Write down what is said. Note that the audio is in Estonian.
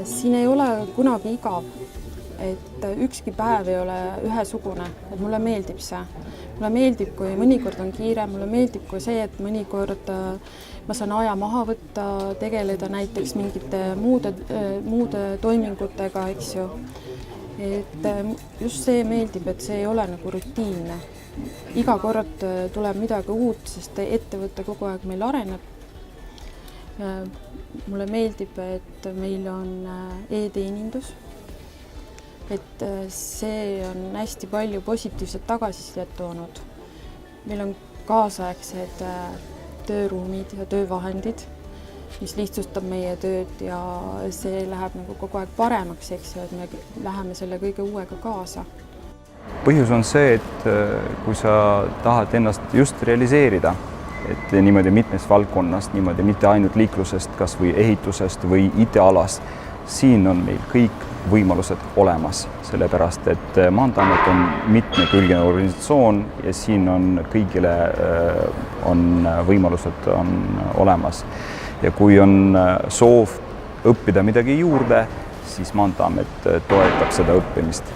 Siin ei ole kunagi igav, et ükski päev ei ole ühesugune, et mulle meeldib see. Mulle meeldib, kui mõnikord on kiire, mulle meeldib, kui see, et mõnikord ma saan aja maha võtta, tegeleda näiteks mingite muude toimingutega, eks ju. Et just see meeldib, et see ei ole nagu rutiinne. Iga kord tuleb midagi uut, sest ettevõte kogu aeg meil areneb. Mulle meeldib, et meil on e-teenindus, et see on hästi palju positiivset tagasisidet toonud. Meil on kaasaegsed tööruumid ja töövahendid, mis lihtsustab meie tööd ja see läheb nagu kogu aeg paremaks, eks ju, et me läheme selle kõige uuega kaasa. Põhjus on see, et kui sa tahad ennast just realiseerida, et niimoodi mitmes valdkonnast, niimoodi mitte ainult liiklusest, kas või ehitusest või IT-alast, siin on meil kõik võimalused olemas, sellepärast et Maanteeamet on mitmekülgne organisatsioon ja siin on kõigile võimalused on olemas. Ja kui on soov õppida midagi juurde, siis Maanteeamet toetab seda õppimist.